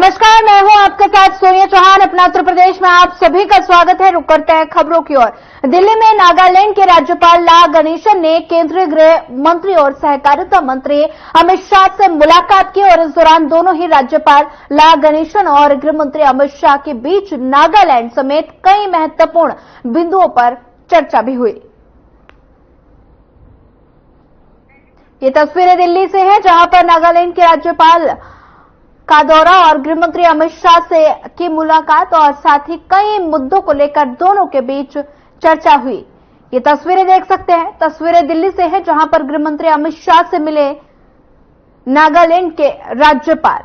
नमस्कार, मैं हूं आपके साथ सोनिया चौहान। अपना उत्तर प्रदेश में आप सभी का स्वागत है। रुक करते हैं खबरों की ओर। दिल्ली में नागालैंड के राज्यपाल ला गणेशन ने केंद्रीय गृह मंत्री और सहकारिता मंत्री अमित शाह से मुलाकात की और इस दौरान दोनों ही राज्यपाल ला गणेशन और गृह मंत्री अमित शाह के बीच नागालैंड समेत कई महत्वपूर्ण बिंदुओं पर चर्चा भी हुई। ये तस्वीरें दिल्ली से हैं, जहां पर नागालैंड के राज्यपाल का दौरा और गृहमंत्री अमित शाह से की मुलाकात और साथ ही कई मुद्दों को लेकर दोनों के बीच चर्चा हुई। ये तस्वीरें देख सकते हैं, तस्वीरें दिल्ली से हैं, जहां पर गृहमंत्री अमित शाह से मिले नागालैंड के राज्यपाल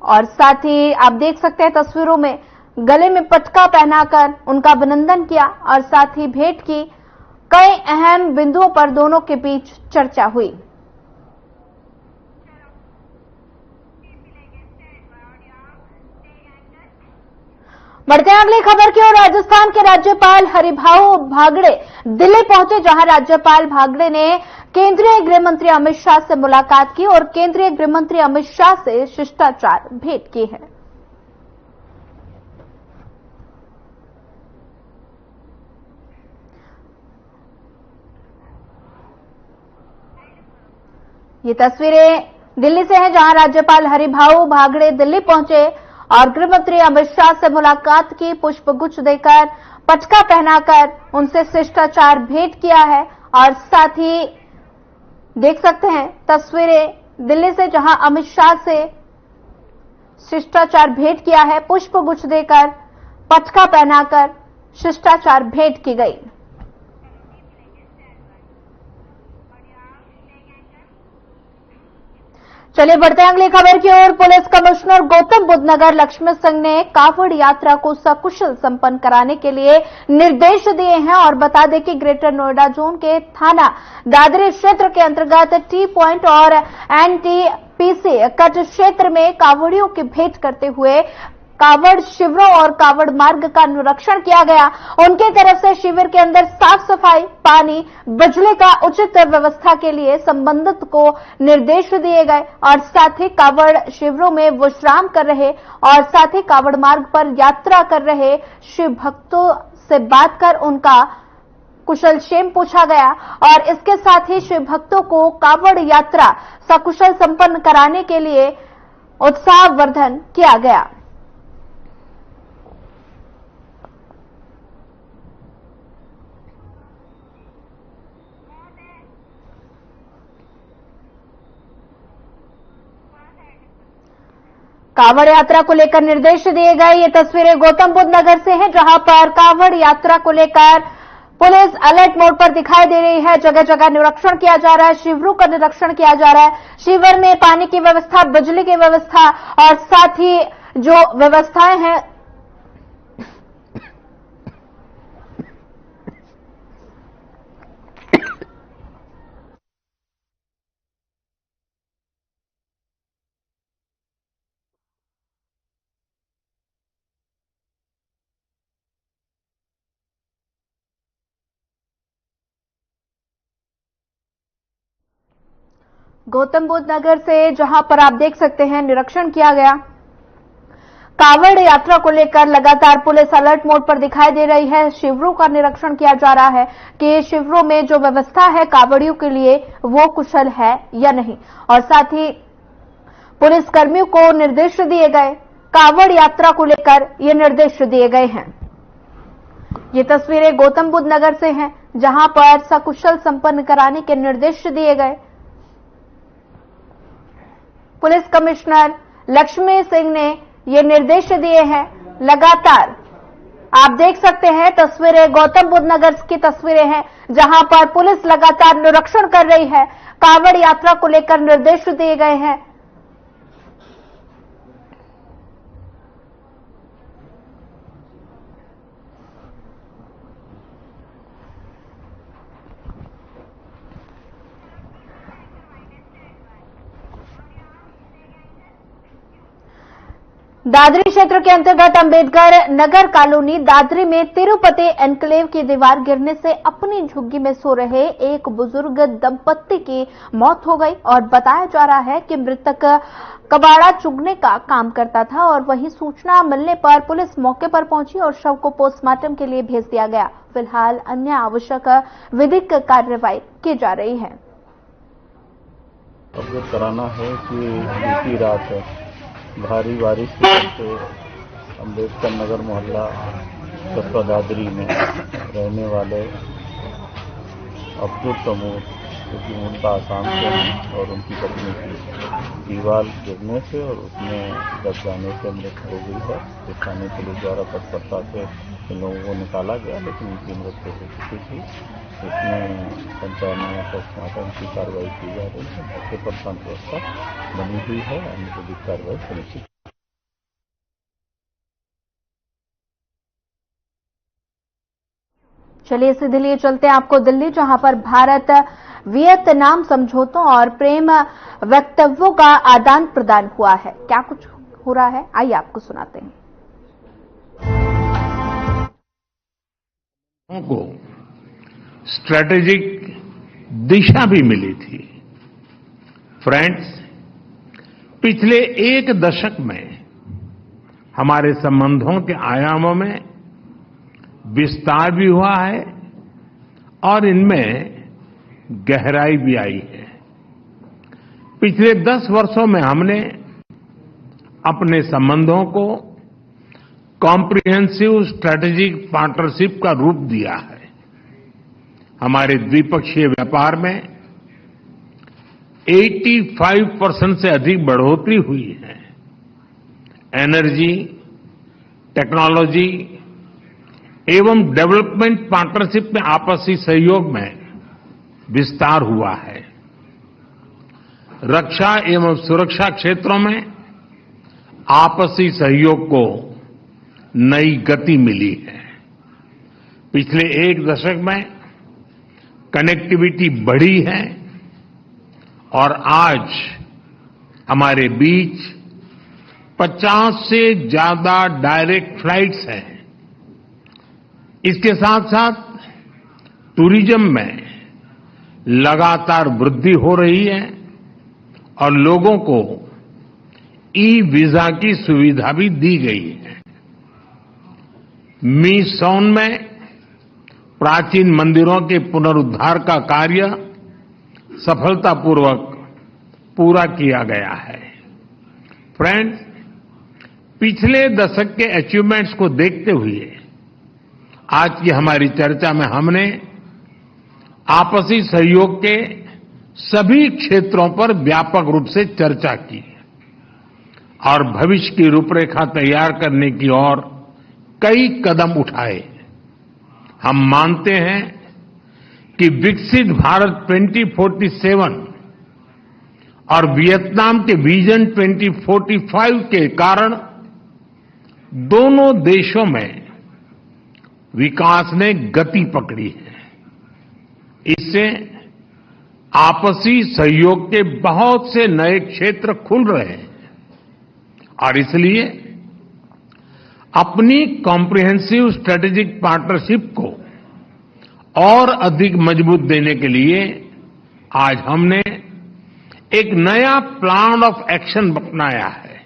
और साथ ही आप देख सकते हैं तस्वीरों में गले में पटका पहनाकर उनका अभिनंदन किया और साथ ही भेंट की। कई अहम बिंदुओं पर दोनों के बीच चर्चा हुई। बढ़ते हैं अगली खबर की ओर। राजस्थान के राज्यपाल हरिभाऊ बागड़े दिल्ली पहुंचे, जहां राज्यपाल बागड़े ने केंद्रीय गृह मंत्री अमित शाह से मुलाकात की और केंद्रीय गृह मंत्री अमित शाह से शिष्टाचार भेंट की है। ये तस्वीरें दिल्ली से हैं, जहां राज्यपाल हरिभाऊ बागड़े दिल्ली पहुंचे और गृह मंत्री अमित शाह से मुलाकात की, पुष्पगुच्छ देकर, पटका पहनाकर उनसे शिष्टाचार भेंट किया है और साथ ही देख सकते हैं तस्वीरें दिल्ली से, जहां अमित शाह से शिष्टाचार भेंट किया है, पुष्पगुच्छ देकर, पटका पहनाकर शिष्टाचार भेंट की गई। चलिए बढ़ते हैं अगली खबर की ओर। पुलिस कमिश्नर गौतम बुद्ध नगर लक्ष्मण सिंह ने कावड़ यात्रा को सकुशल संपन्न कराने के लिए निर्देश दिए हैं और बता दें कि ग्रेटर नोएडा जोन के थाना दादरी क्षेत्र के अंतर्गत टी पॉइंट और एनटीपीसी कट क्षेत्र में कावड़ियों की भेंट करते हुए कावड़ शिविरों और कावड़ मार्ग का निरीक्षण किया गया। उनकी तरफ से शिविर के अंदर साफ सफाई, पानी, बिजली का उचित व्यवस्था के लिए संबंधित को निर्देश दिए गए और साथ ही कावड़ शिविरों में विश्राम कर रहे और साथ ही कावड़ मार्ग पर यात्रा कर रहे शिव भक्तों से बात कर उनका कुशल क्षेम पूछा गया और इसके साथ ही शिव भक्तों को कावड़ यात्रा सकुशल संपन्न कराने के लिए उत्साहवर्धन किया गया। कावड़ यात्रा को लेकर निर्देश दिए गए। ये तस्वीरें गौतम बुद्ध नगर से हैं, जहां पर कावड़ यात्रा को लेकर पुलिस अलर्ट मोड पर दिखाई दे रही है। जगह जगह निरीक्षण किया जा रहा है, शिविरों का निरीक्षण किया जा रहा है। शिविर में पानी की व्यवस्था, बिजली की व्यवस्था और साथ ही जो व्यवस्थाएं हैं गौतम बुद्ध नगर से, जहां पर आप देख सकते हैं निरीक्षण किया गया। कावड़ यात्रा को लेकर लगातार पुलिस अलर्ट मोड पर दिखाई दे रही है। शिविरों का निरीक्षण किया जा रहा है कि शिविरों में जो व्यवस्था है कावड़ियों के लिए वो कुशल है या नहीं और साथ ही पुलिस कर्मियों को निर्देश दिए गए। कावड़ यात्रा को लेकर ये निर्देश दिए गए हैं। ये तस्वीरें गौतम बुद्ध नगर से हैं, जहां पर सकुशल संपन्न कराने के निर्देश दिए गए। पुलिस कमिश्नर लक्ष्मण सिंह ने ये निर्देश दिए हैं। लगातार आप देख सकते हैं तस्वीरें गौतम बुद्ध नगर की तस्वीरें हैं, जहां पर पुलिस लगातार निरीक्षण कर रही है। कावड़ यात्रा को लेकर निर्देश दिए गए हैं। दादरी क्षेत्र के अंतर्गत अंबेडकर नगर कॉलोनी दादरी में तिरुपति एन्क्लेव की दीवार गिरने से अपनी झुग्गी में सो रहे एक बुजुर्ग दंपत्ति की मौत हो गई और बताया जा रहा है कि मृतक कबाड़ा चुगने का काम करता था और वहीं सूचना मिलने पर पुलिस मौके पर पहुंची और शव को पोस्टमार्टम के लिए भेज दिया गया। फिलहाल अन्य आवश्यक विधिक कार्रवाई की जा रही है। अवगत कराना है कि बीती रात भारी बारिश के चलते अंबेडकर नगर मोहल्ला कस्बा दादरी में रहने वाले अब्दुल तमूर, क्योंकि उनका आसाम से हैं और उनकी पत्नी की दीवार गिरने से और उसमें दब जाने से मृत्यु हो गई है। स्थानीय पुलिस द्वारा तत्परता से इन लोगों को निकाला गया, लेकिन उनकी मृत्यु हो चुकी थी। इसमें पंचायत पोस्टमार्टम की कार्रवाई की जा रही है। मौके पर शांति व्यवस्था बनी हुई है, अन्य विधिक कार्रवाई सुनिश्चित। चलिए सीधे लिए चलते हैं आपको दिल्ली, जहां पर भारत वियतनाम समझौतों और प्रेम वक्तव्यों का आदान प्रदान हुआ है। क्या कुछ हो रहा है, आइए आपको सुनाते हैं। को स्ट्रेटेजिक दिशा भी मिली थी। फ्रेंड्स, पिछले एक दशक में हमारे संबंधों के आयामों में विस्तार भी हुआ है और इनमें गहराई भी आई है। पिछले 10 वर्षों में हमने अपने संबंधों को कॉम्प्रिहेंसिव स्ट्रेटेजिक पार्टनरशिप का रूप दिया है। हमारे द्विपक्षीय व्यापार में 85% से अधिक बढ़ोतरी हुई है। एनर्जी, टेक्नोलॉजी एवं डेवलपमेंट पार्टनरशिप में आपसी सहयोग में विस्तार हुआ है। रक्षा एवं सुरक्षा क्षेत्रों में आपसी सहयोग को नई गति मिली है। पिछले एक दशक में कनेक्टिविटी बढ़ी है और आज हमारे बीच 50 से ज्यादा डायरेक्ट फ्लाइट्स हैं। इसके साथ साथ टूरिज्म में लगातार वृद्धि हो रही है और लोगों को ई वीजा की सुविधा भी दी गई है। मी सोन में प्राचीन मंदिरों के पुनरुद्धार का कार्य सफलतापूर्वक पूरा किया गया है। फ्रेंड्स, पिछले दशक के अचीवमेंट्स को देखते हुए आज की हमारी चर्चा में हमने आपसी सहयोग के सभी क्षेत्रों पर व्यापक रूप से चर्चा की और भविष्य की रूपरेखा तैयार करने की ओर कई कदम उठाए। हम मानते हैं कि विकसित भारत 2047 और वियतनाम के विजन 2045 के कारण दोनों देशों में विकास ने गति पकड़ी है। इससे आपसी सहयोग के बहुत से नए क्षेत्र खुल रहे हैं और इसलिए अपनी कॉम्प्रिहेंसिव स्ट्रेटेजिक पार्टनरशिप को और अधिक मजबूत देने के लिए आज हमने एक नया प्लान ऑफ एक्शन अपनाया है।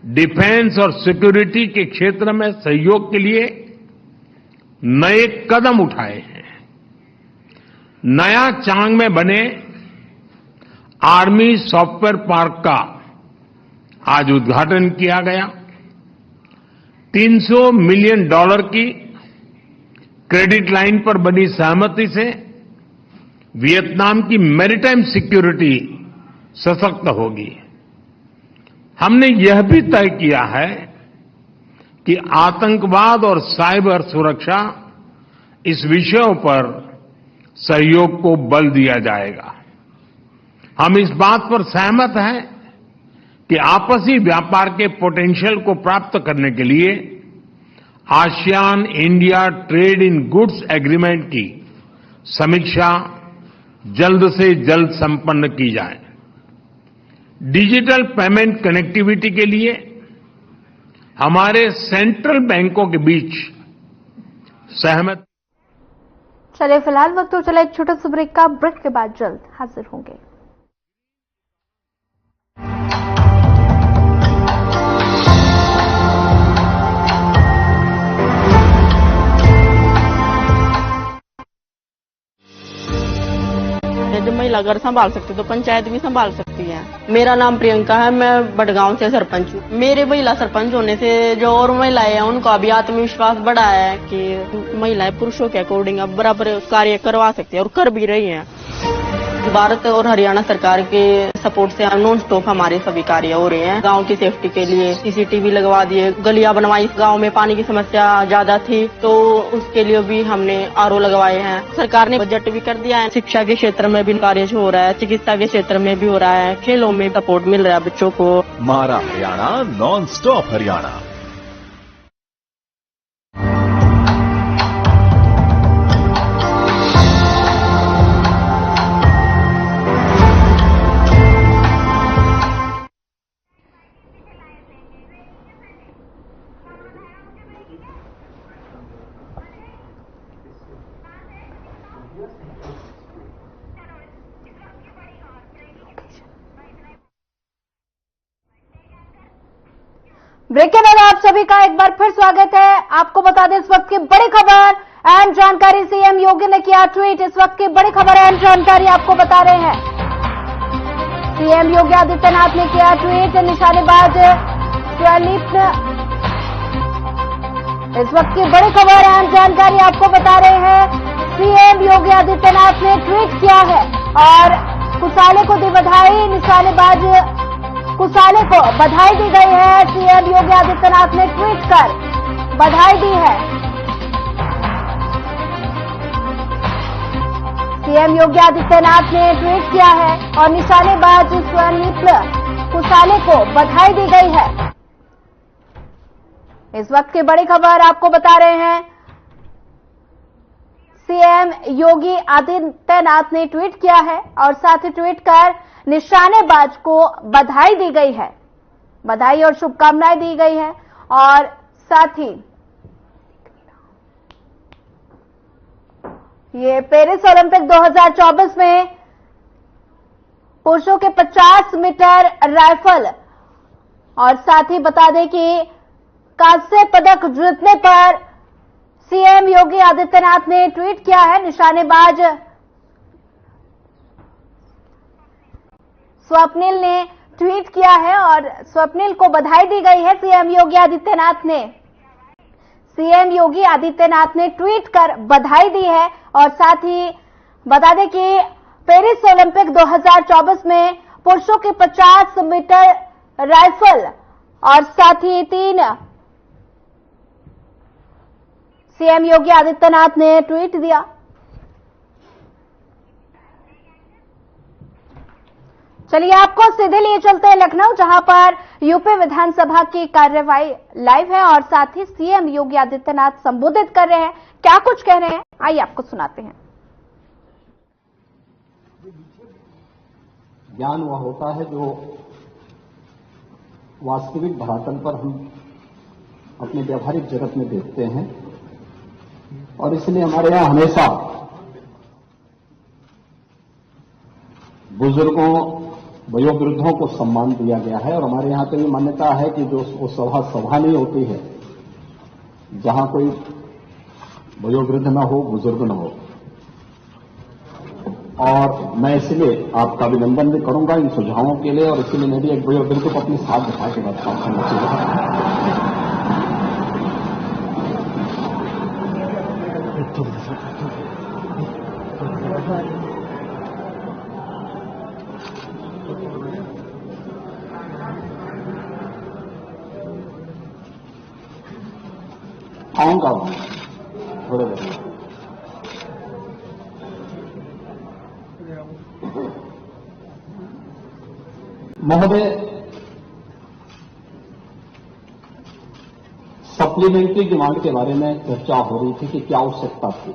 डिफेंस और सिक्योरिटी के क्षेत्र में सहयोग के लिए नए कदम उठाए हैं। नया चांग में बने आर्मी सॉफ्टवेयर पार्क का आज उद्घाटन किया गया। $300 मिलियन की क्रेडिट लाइन पर बनी सहमति से वियतनाम की मैरीटाइम सिक्योरिटी सशक्त होगी। हमने यह भी तय किया है कि आतंकवाद और साइबर सुरक्षा इस विषयों पर सहयोग को बल दिया जाएगा। हम इस बात पर सहमत हैं कि आपसी व्यापार के पोटेंशियल को प्राप्त करने के लिए ASEAN India trade in goods agreement की समीक्षा जल्द से जल्द संपन्न की जाए। डिजिटल पेमेंट कनेक्टिविटी के लिए हमारे सेंट्रल बैंकों के बीच सहमति। चलिए फिलहाल वक्त तो चला एक छोटा सा ब्रेक का। ब्रेक के बाद जल्द हाजिर होंगे। जब महिला घर संभाल सकती है तो पंचायत भी संभाल सकती है। मेरा नाम प्रियंका है, मैं बड़गांव से सरपंच हूँ। मेरे महिला सरपंच होने से जो और महिलाएं हैं उनका भी आत्मविश्वास बढ़ा है कि महिलाएं पुरुषों के अकॉर्डिंग अब बराबर कार्य करवा सकती है और कर भी रही हैं। भारत और हरियाणा सरकार के सपोर्ट से नॉन स्टॉप हमारे सभी कार्य हो रहे हैं। गांव की सेफ्टी के लिए सीसीटीवी लगवा दिए, गलियां बनवाई। गांव में पानी की समस्या ज्यादा थी तो उसके लिए भी हमने आरओ लगवाए हैं। सरकार ने बजट भी कर दिया है। शिक्षा के क्षेत्र में भी कार्य हो रहा है, चिकित्सा के क्षेत्र में भी हो रहा है, खेलों में सपोर्ट मिल रहा है बच्चों को। हमारा Haryana, non stop Haryana. Break के बाद आप सभी का एक बार फिर स्वागत है। आपको बता दें इस वक्त की बड़ी खबर, अहम जानकारी। सीएम योगी ने किया ट्वीट। इस वक्त की बड़ी खबर, अहम जानकारी आपको बता रहे हैं। सीएम योगी आदित्यनाथ ने किया ट्वीट। निशानेबाज स्वलिप्त। इस वक्त की बड़ी खबर, अहम जानकारी आपको बता रहे हैं। सीएम योगी आदित्यनाथ ने ट्वीट किया है और कुसाले को दी बधाई। निशानेबाज कुसाले को बधाई दी गई है। सीएम योगी आदित्यनाथ ने ट्वीट कर बधाई दी है। सीएम योगी आदित्यनाथ ने ट्वीट किया है और निशानेबाज स्वलिप्त कुसाले को बधाई दी गई है। इस वक्त की बड़ी खबर आपको बता रहे हैं। सीएम योगी आदित्यनाथ ने ट्वीट किया है और साथ ही ट्वीट कर निशानेबाज को बधाई दी गई है। बधाई और शुभकामनाएं दी गई है और साथ ही ये पेरिस ओलंपिक 2024 में पुरुषों के 50 मीटर राइफल और साथ ही बता दें कि कांस्य पदक जीतने पर सीएम योगी आदित्यनाथ ने ट्वीट किया है। निशानेबाज स्वप्निल ने ट्वीट किया है और स्वप्निल को बधाई दी गई है। सीएम योगी आदित्यनाथ ने ट्वीट कर बधाई दी है और साथ ही बता दें कि पेरिस ओलंपिक 2024 में पुरुषों के 50 मीटर राइफल और साथ ही 3 सीएम योगी आदित्यनाथ ने ट्वीट दिया। चलिए आपको सीधे लिए चलते हैं लखनऊ, जहां पर यूपी विधानसभा की कार्यवाही लाइव है और साथ ही सीएम योगी आदित्यनाथ संबोधित कर रहे हैं। क्या कुछ कह रहे हैं आइए आपको सुनाते हैं। ज्ञान वह होता है जो वास्तविक धरातल पर हम अपने व्यवहारिक जगत में देखते हैं और इसलिए हमारे यहां हमेशा बुजुर्गों वयोवृद्धों को सम्मान दिया गया है और हमारे यहां तो ये मान्यता है कि जो वो सभा नहीं होती है जहां कोई वयोवृद्ध न हो, बुजुर्ग न हो। और मैं इसलिए आपका अभिनंदन भी करूंगा इन सुझावों के लिए और इसलिए मैं भी एक वयोवृद्ध को अपनी साथ दिखा के बात करना चाहिए। आऊंगा थोड़े देर महोदय। सप्लीमेंट्री डिमांड के बारे में चर्चा हो रही थी कि क्या आवश्यकता थी।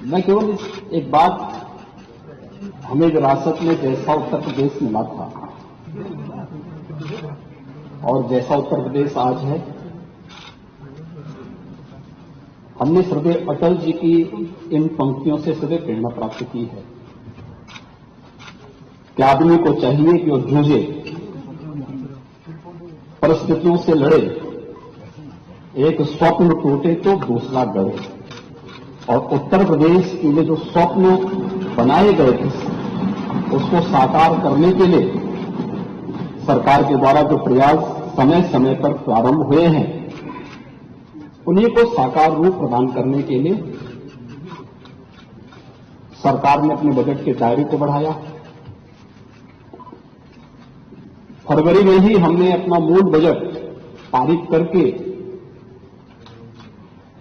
मैं केवल एक बात हमें विरासत में जैसा उत्तर प्रदेश मिला था और जैसा उत्तर प्रदेश आज है, हमने श्रद्धेय अटल जी की इन पंक्तियों से सदैव प्रेरणा प्राप्त की है कि आदमी को चाहिए कि वो जूझे, परिस्थितियों से लड़े, एक स्वप्न टूटे तो दूसरा गढ़े। और उत्तर प्रदेश के लिए जो स्वप्न बनाए गए थे उसको साकार करने के लिए सरकार के द्वारा जो प्रयास समय समय पर प्रारंभ हुए हैं, उन्हीं को साकार रूप प्रदान करने के लिए सरकार ने अपने बजट के दायरे को बढ़ाया। फरवरी में ही हमने अपना मूल बजट पारित करके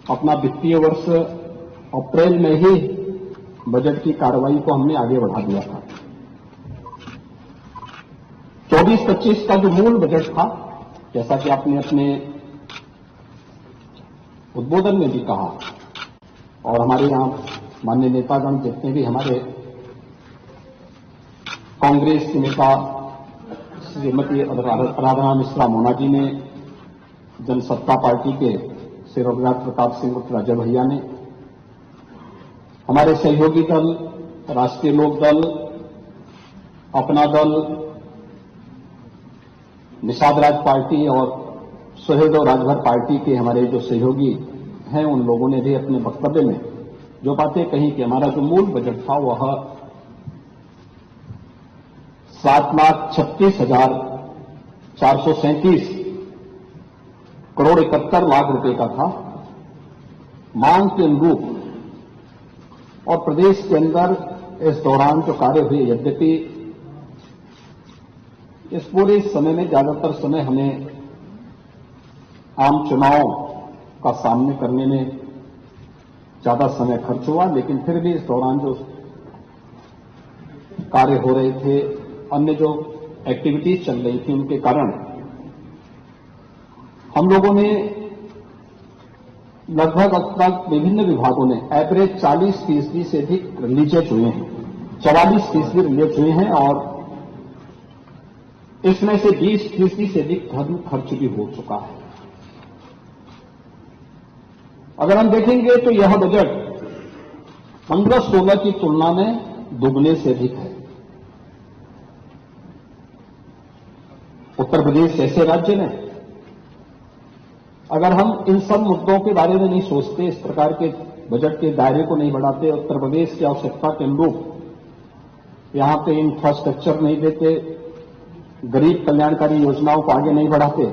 अपना वित्तीय वर्ष अप्रैल में ही बजट की कार्रवाई को हमने आगे बढ़ा दिया था। 24-25 का जो मूल बजट था, जैसा कि आपने अपने उद्बोधन में भी कहा और हमारे यहां माननीय नेतागण जितने भी हमारे कांग्रेस के नेता श्रीमती आराधना मिश्रा मोना जी ने, जनसत्ता पार्टी के श्री रघुनाथ प्रताप सिंह उर्फ राजा भैया ने, हमारे सहयोगी दल राष्ट्रीय लोक दल, अपना दल, निषाद राज पार्टी और सुहृद राजभर पार्टी के हमारे जो सहयोगी हैं, उन लोगों ने भी अपने वक्तव्य में जो बातें कही कि हमारा जो मूल बजट था वह 7,36,437 करोड़ 71 लाख रुपए का था। मांग के अनुरूप और प्रदेश के अंदर इस दौरान जो कार्य हुए, यद्यपि इस पूरे समय में ज्यादातर समय हमें आम चुनाव का सामने करने में ज्यादा समय खर्च हुआ, लेकिन फिर भी इस दौरान जो कार्य हो रहे थे, अन्य जो एक्टिविटीज चल रही थी, उनके कारण हम लोगों ने लगभग अब तक विभिन्न विभागों ने एवरेज 40% से अधिक रिलीजेज हुए हैं, 44% रिलीज हुए हैं और इसमें से 20% से अधिक धर्म खर्च भी हो चुका है। अगर हम देखेंगे तो यह बजट 15-16 की तुलना में दुगने से अधिक है। उत्तर प्रदेश ऐसे राज्य में अगर हम इन सब मुद्दों के बारे में नहीं सोचते, इस प्रकार के बजट के दायरे को नहीं बढ़ाते, उत्तर प्रदेश की आवश्यकता के अनुरूप यहां पे इंफ्रास्ट्रक्चर नहीं देते, गरीब कल्याणकारी योजनाओं को आगे नहीं बढ़ाते,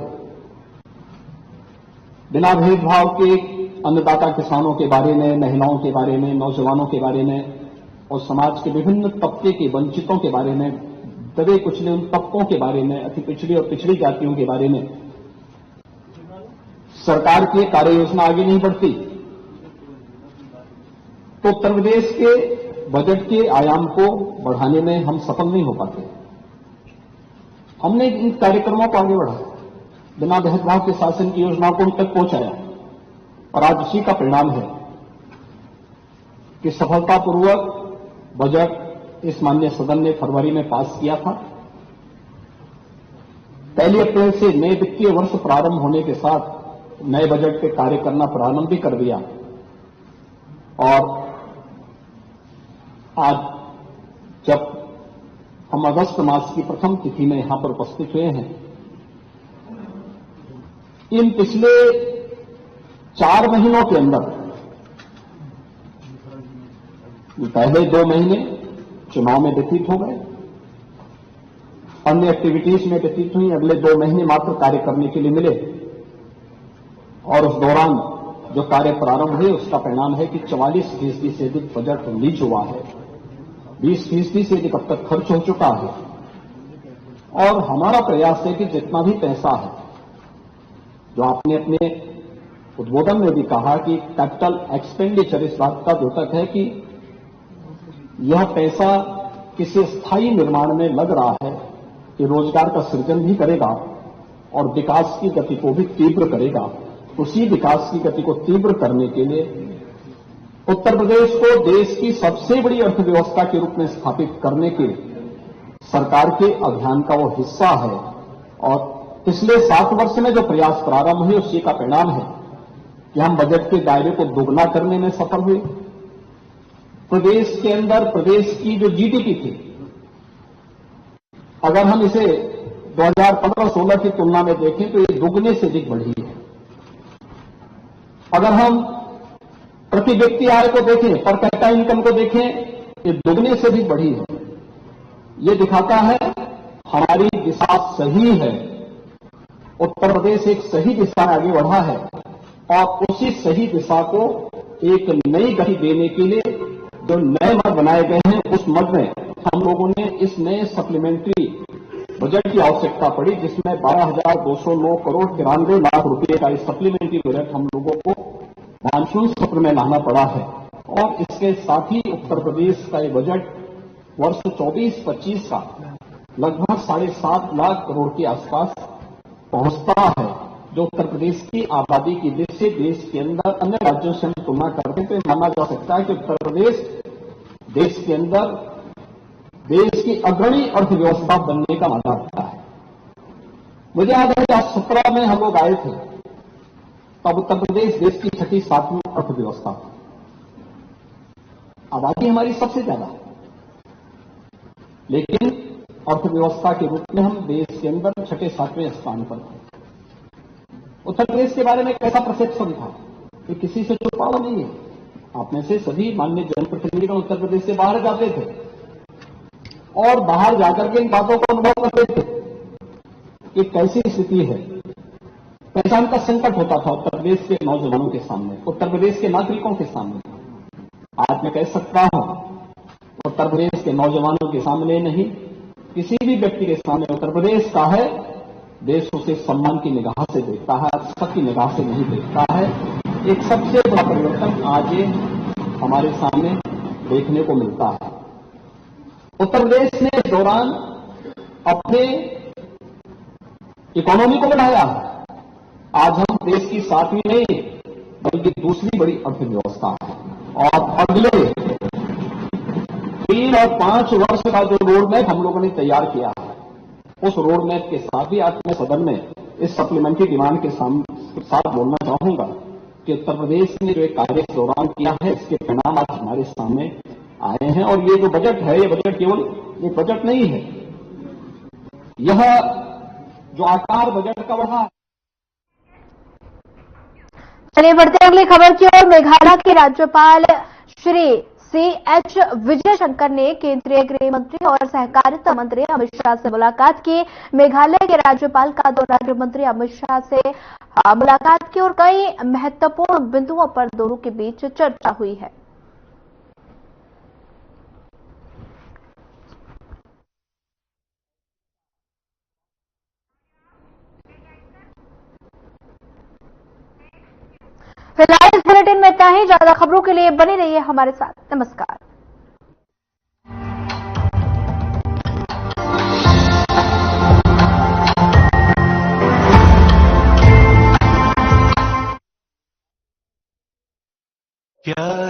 बिना भेदभाव के अन्नदाता किसानों के बारे में, महिलाओं के बारे में, नौजवानों के बारे में और समाज के विभिन्न तबके के वंचितों के बारे में, दबे कुचले उन तबकों के बारे में, अति पिछड़ी और पिछड़ी जातियों के बारे में सरकार की कार्य योजना आगे नहीं बढ़ती, तो उत्तर प्रदेश के बजट के आयाम को बढ़ाने में हम सफल नहीं हो पाते। हमने इन कार्यक्रमों को आगे बढ़ाया, बिना भेदभाव के शासन की योजनाओं को उन तक पहुंचाया और आज उसी का परिणाम है कि सफलतापूर्वक बजट इस माननीय सदन ने फरवरी में पास किया था। 1 अप्रैल से नए वित्तीय वर्ष प्रारंभ होने के साथ नए बजट पे कार्य करना प्रारंभ भी कर दिया और आज जब हम अगस्त मास की प्रथम तिथि में यहां पर उपस्थित हुए हैं, इन पिछले 4 महीनों के अंदर पहले 2 महीने चुनाव में व्यतीत हो गए, अन्य एक्टिविटीज में व्यतीत हुई, अगले 2 महीने मात्र कार्य करने के लिए मिले और उस दौरान जो कार्य प्रारंभ हुए उसका परिणाम है कि 44% से अधिक बजट रिलीज हुआ है, 20% से अधिक अब तक खर्च हो चुका है और हमारा प्रयास है कि जितना भी पैसा है, जो आपने अपने उद्बोधन में भी कहा कि कैपिटल एक्सपेंडिचर इस बात का द्योतक है कि यह पैसा किसी स्थायी निर्माण में लग रहा है कि रोजगार का सृजन भी करेगा और विकास की गति को भी तीव्र करेगा। उसी विकास की गति को तीव्र करने के लिए उत्तर प्रदेश को देश की सबसे बड़ी अर्थव्यवस्था के रूप में स्थापित करने के सरकार के अभियान का वो हिस्सा है और पिछले 7 वर्ष में जो प्रयास प्रारंभ हुए उसी का परिणाम है कि हम बजट के दायरे को दोगुना करने में सफल हुए। प्रदेश के अंदर प्रदेश की जो जीडीपी थी, अगर हम इसे 2015-16 की तुलना में देखें तो ये दुगने से अधिक बढ़ी है। अगर हम प्रति व्यक्ति आय को देखें, पर कैपिटा इनकम को देखें, ये दुगने से भी बढ़ी है। ये दिखाता है हमारी दिशा सही है, उत्तर प्रदेश एक सही दिशा में आगे बढ़ा है और उसी सही दिशा को एक नई गति देने के लिए जो नए मद बनाए गए हैं, उस मद में हम लोगों ने इस नए सप्लीमेंट्री बजट की आवश्यकता पड़ी, जिसमें 12,209 करोड़ 93 लाख रुपए का इस सप्लीमेंट्री बजट हम लोगों को मानसून सत्र में लाना पड़ा है। और इसके साथ ही उत्तर प्रदेश का ये बजट वर्ष 24-25 का लगभग 7.5 लाख करोड़ के आसपास पहुंचता है, जो उत्तर प्रदेश की आबादी की दृष्टि से देश के अंदर अन्य राज्यों से हम तुलना करते हैं तो माना जा सकता है कि उत्तर प्रदेश देश के अंदर देश की अग्रणी अर्थव्यवस्था बनने का माना रखता है। मुझे याद है 2017 में हम लोग आए थे, तब उत्तर प्रदेश देश की 6ठी-7वीं अर्थव्यवस्था थी। आबादी हमारी सबसे ज्यादा है, लेकिन अर्थव्यवस्था के रूप में हम देश के अंदर 6ठे-7वें स्थान पर थे। उत्तर प्रदेश के बारे में कैसा परसेप्शन था कि किसी से छुपा हुआ नहीं है। आप में से सभी माननीय जनप्रतिनिधिगण उत्तर प्रदेश से बाहर जाते थे और बाहर जाकर के इन बातों को अनुभव करते थे कि कैसी स्थिति है। पहचान का संकट होता था उत्तर प्रदेश के नौजवानों के सामने, उत्तर प्रदेश के नागरिकों के सामने। आज मैं कह सकता हूं उत्तर प्रदेश के नौजवानों के सामने नहीं, किसी भी व्यक्ति के सामने उत्तर प्रदेश का है, देश उसे सम्मान की निगाह से देखता है, अच्छा की निगाह से नहीं देखता है। एक सबसे बड़ा परिवर्तन आज ये हमारे सामने देखने को मिलता है। उत्तर प्रदेश ने इस दौरान अपने इकोनॉमी को बढ़ाया है। आज हम देश की 7वीं नहीं बल्कि दूसरी बड़ी अर्थव्यवस्था है और अगले 3 और 5 वर्ष का जो रोड मैप हम लोगों ने तैयार किया है, उस रोड मैप के साथ ही आज मैं सदन में इस सप्लीमेंट्री डिमांड के साथ बोलना चाहूंगा कि उत्तर प्रदेश ने जो एक कार्य इस दौरान किया है, इसके परिणाम आज हमारे सामने आए हैं। और ये जो बजट है, ये बजट केवल एक बजट नहीं है, यह जो आकार बजट का बढ़ा है। चलिए बढ़ते अगली खबर की ओर। मेघालय के राज्यपाल श्री CH विजय शंकर ने केंद्रीय गृह मंत्री और सहकारिता मंत्री अमित शाह से मुलाकात की। मेघालय के राज्यपाल का दौरा गृह मंत्री अमित शाह से मुलाकात की और कई महत्वपूर्ण बिंदुओं पर दोनों के बीच चर्चा हुई है। फिलहाल इस बुलेटिन में इतना ही। ज्यादा खबरों के लिए बने रहिए हमारे साथ। नमस्कार। क्या